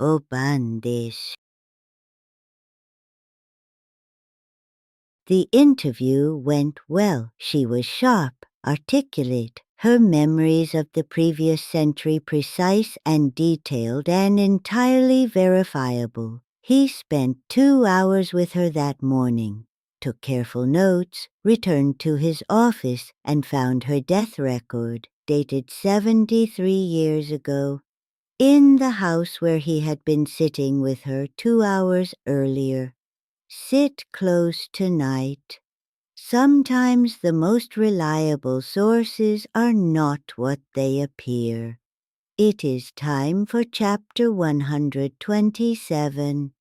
おばんです. The interview went well. She was sharp, articulate, her memories of the previous century precise and detailed and entirely verifiable. He spent 2 hours with her that morning, took careful notes, returned to his office, and found her death record, dated 73 years ago, in the house where he had been sitting with her 2 hours earlier. Sit close tonight. Sometimes the most reliable sources are not what they appear. It is time for chapter 127.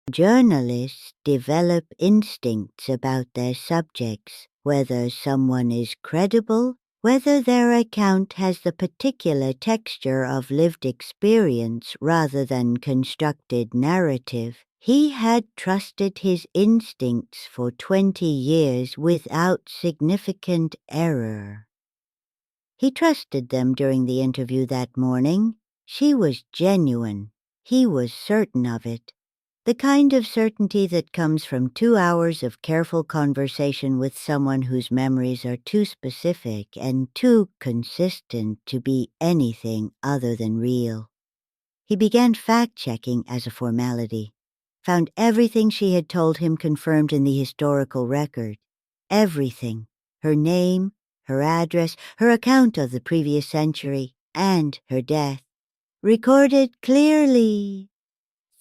Journalists develop instincts about their subjects, whether someone is credible, whether their account has the particular texture of lived experience rather than constructed narrative. He had trusted his instincts for 20 years without significant error. He trusted them during the interview that morning. She was genuine. He was certain of it. The kind of certainty that comes from 2 hours of careful conversation with someone whose memories are too specific and too consistent to be anything other than real. He began fact-checking as a formality, found everything she had told him confirmed in the historical record. Everything. Her name, her address, her account of the previous century, and her death. Recorded clearly.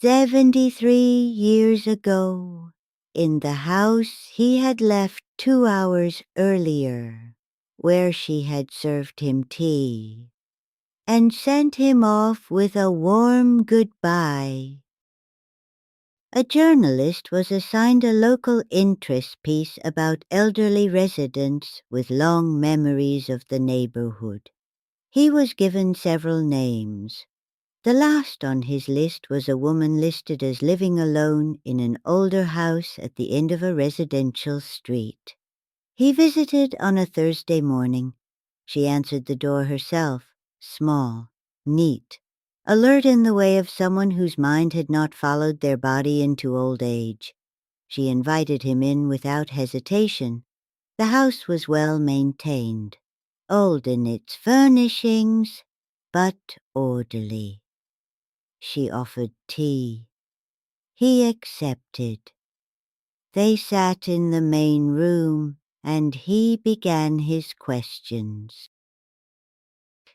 73 years ago, in the house he had left 2 hours earlier, where she had served him tea, and sent him off with a warm goodbye. A journalist was assigned a local interest piece about elderly residents with long memories of the neighborhood. He was given several names. The last on his list was a woman listed as living alone in an older house at the end of a residential street. He visited on a Thursday morning. She answered the door herself, small, neat, alert in the way of someone whose mind had not followed their body into old age. She invited him in without hesitation. The house was well maintained, old in its furnishings, but orderly. She offered tea. He accepted. They sat in the main room, and he began his questions.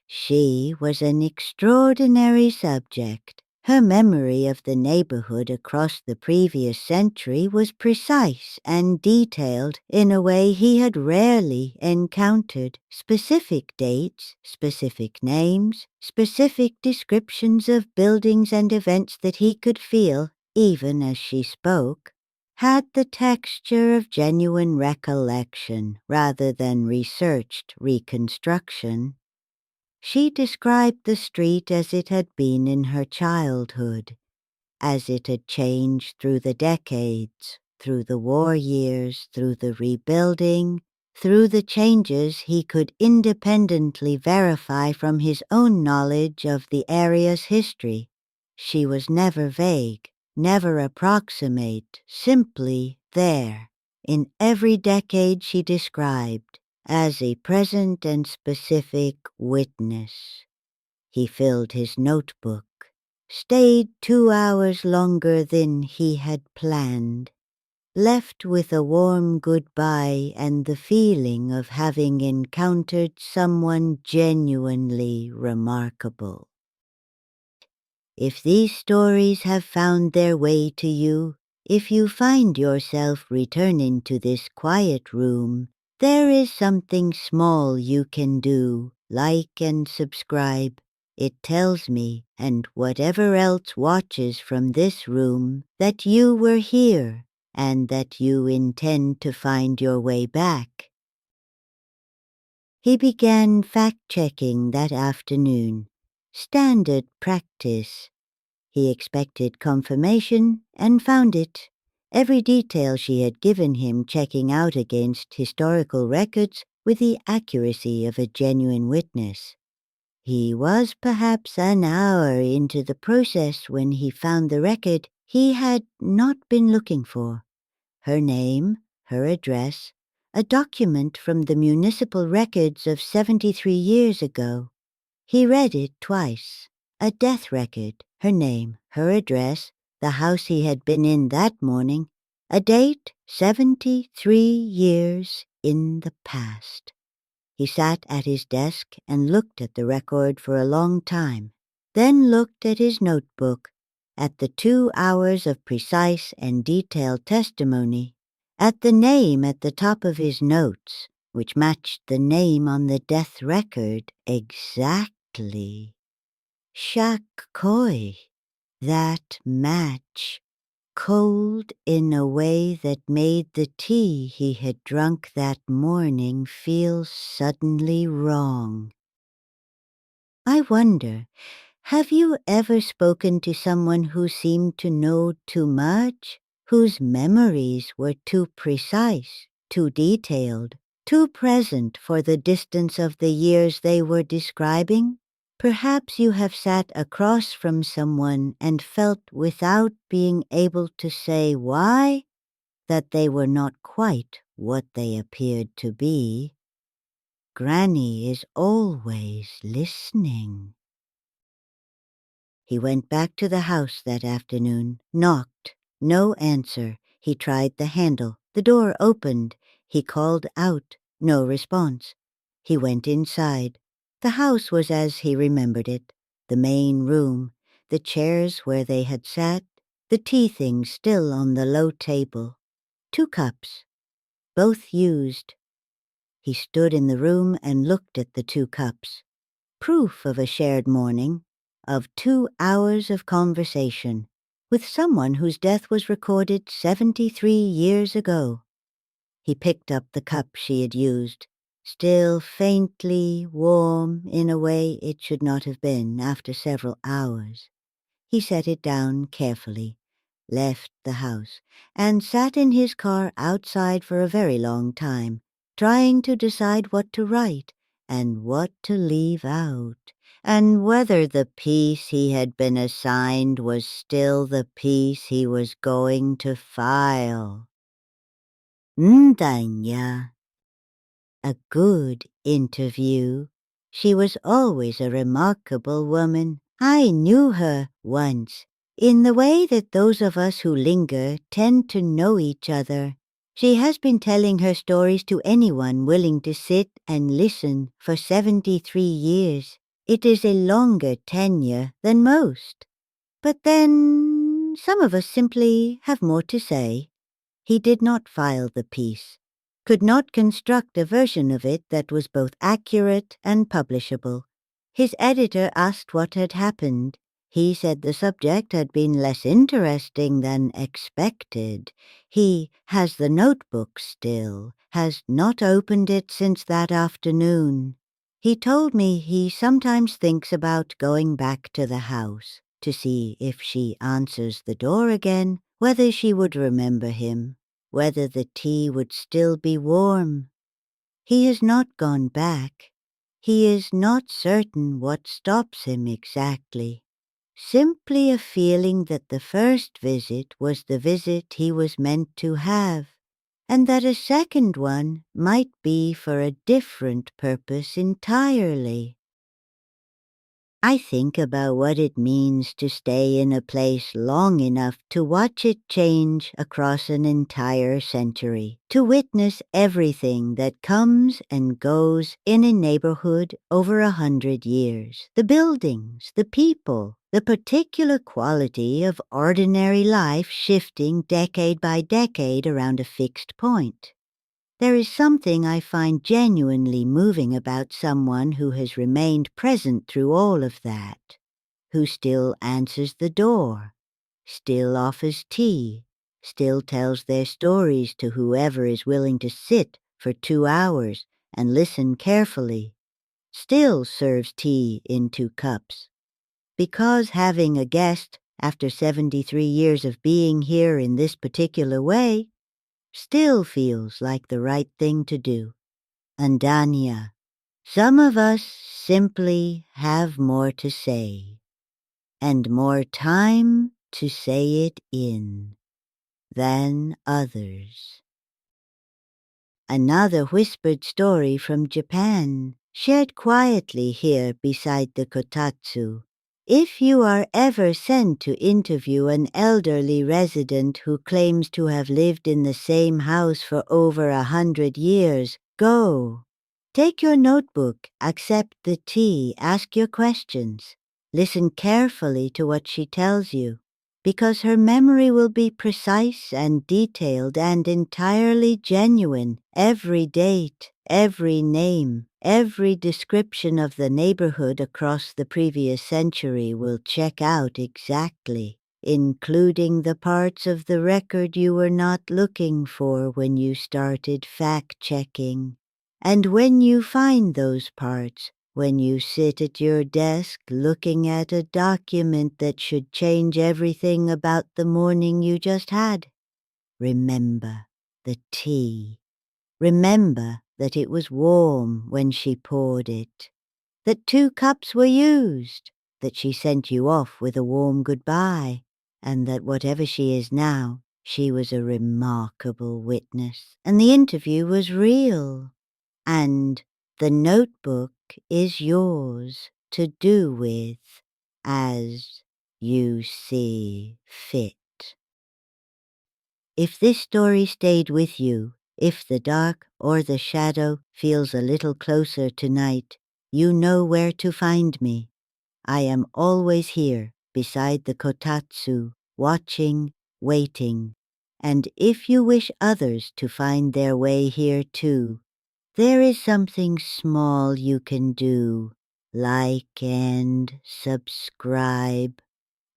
She was an extraordinary subject. Her memory of the neighborhood across the previous century was precise and detailed in a way he had rarely encountered. Specific dates, specific names, specific descriptions of buildings and events that he could feel, even as she spoke, had the texture of genuine recollection rather than researched reconstruction. She described the street as it had been in her childhood, as it had changed through the decades, through the war years, through the rebuilding, through the changes he could independently verify from his own knowledge of the area's history. She was never vague, never approximate, simply there, in every decade she described, as a present and specific witness. He filled his notebook, stayed 2 hours longer than he had planned, left with a warm goodbye and the feeling of having encountered someone genuinely remarkable. If these stories have found their way to you, if you find yourself returning to this quiet room, there is something small you can do, like and subscribe. It tells me, and whatever else watches from this room, that you were here, and that you intend to find your way back. He began fact-checking that afternoon. Standard practice. He expected confirmation and found it. Every detail she had given him checking out against historical records with the accuracy of a genuine witness. He was perhaps an hour into the process when he found the record he had not been looking for. Her name, her address, a document from the municipal records of 73 years ago. He read it twice. A death record, her name, her address, the house he had been in that morning, a date 73 years in the past. He sat at his desk and looked at the record for a long time, then looked at his notebook, at the 2 hours of precise and detailed testimony, at the name at the top of his notes, which matched the name on the death record exactly. Shakkoi, that match, cold in a way that made the tea he had drunk that morning feel suddenly wrong. I wonder, have you ever spoken to someone who seemed to know too much, whose memories were too precise, too detailed, too present for the distance of the years they were describing? Perhaps you have sat across from someone and felt without being able to say why that they were not quite what they appeared to be. Granny is always listening. He went back to the house that afternoon, knocked. No answer. He tried the handle. The door opened. He called out. No response. He went inside. The house was as he remembered it. The main room, the chairs where they had sat, the tea things still on the low table. 2 cups, both used. He stood in the room and looked at the 2 cups. Proof of a shared morning, of 2 hours of conversation, with someone whose death was recorded 73 years ago. He picked up the cup she had used, still faintly warm in a way it should not have been after several hours. He set it down carefully, left the house, and sat in his car outside for a very long time, trying to decide what to write and what to leave out, and whether the piece he had been assigned was still the piece he was going to file. Ndanyaa. A good interview. She was always a remarkable woman. I knew her once, in the way that those of us who linger tend to know each other. She has been telling her stories to anyone willing to sit and listen for 73 years. It is a longer tenure than most. But then some of us simply have more to say. He did not file the piece, could not construct a version of it that was both accurate and publishable. His editor asked what had happened. He said the subject had been less interesting than expected. He has the notebook still, has not opened it since that afternoon. He told me he sometimes thinks about going back to the house to see if she answers the door again, whether she would remember him, whether the tea would still be warm. He has not gone back. He is not certain what stops him exactly. Simply a feeling that the first visit was the visit he was meant to have, and that a second one might be for a different purpose entirely. I think about what it means to stay in a place long enough to watch it change across an entire century, to witness everything that comes and goes in a neighborhood over 100 years. The buildings, the people, the particular quality of ordinary life shifting decade by decade around a fixed point. There is something I find genuinely moving about someone who has remained present through all of that, who still answers the door, still offers tea, still tells their stories to whoever is willing to sit for 2 hours and listen carefully, still serves tea in 2 cups. Because having a guest, after 73 years of being here in this particular way, still feels like the right thing to do. Ndanyaa, Some of us simply have more to say, and more time to say it in than others. Another whispered story from Japan, shared quietly here beside the kotatsu. If you are ever sent to interview an elderly resident who claims to have lived in the same house for over 100 years, go. Take your notebook, accept the tea, ask your questions. Listen carefully to what she tells you, because her memory will be precise and detailed and entirely genuine. Every date, every name, every description of the neighborhood across the previous century will check out exactly, including the parts of the record you were not looking for when you started fact-checking. And when you find those parts, when you sit at your desk looking at a document that should change everything about the morning you just had, remember the tea. Remember that it was warm when she poured it, that 2 cups were used, that she sent you off with a warm goodbye, and that whatever she is now, she was a remarkable witness, and the interview was real. And the notebook is yours to do with as you see fit. If this story stayed with you, if the dark or the shadow feels a little closer tonight, you know where to find me. I am always here beside the kotatsu, watching, waiting. And if you wish others to find their way here too, there is something small you can do, like and subscribe.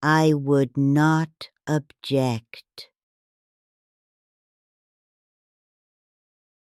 I would not object.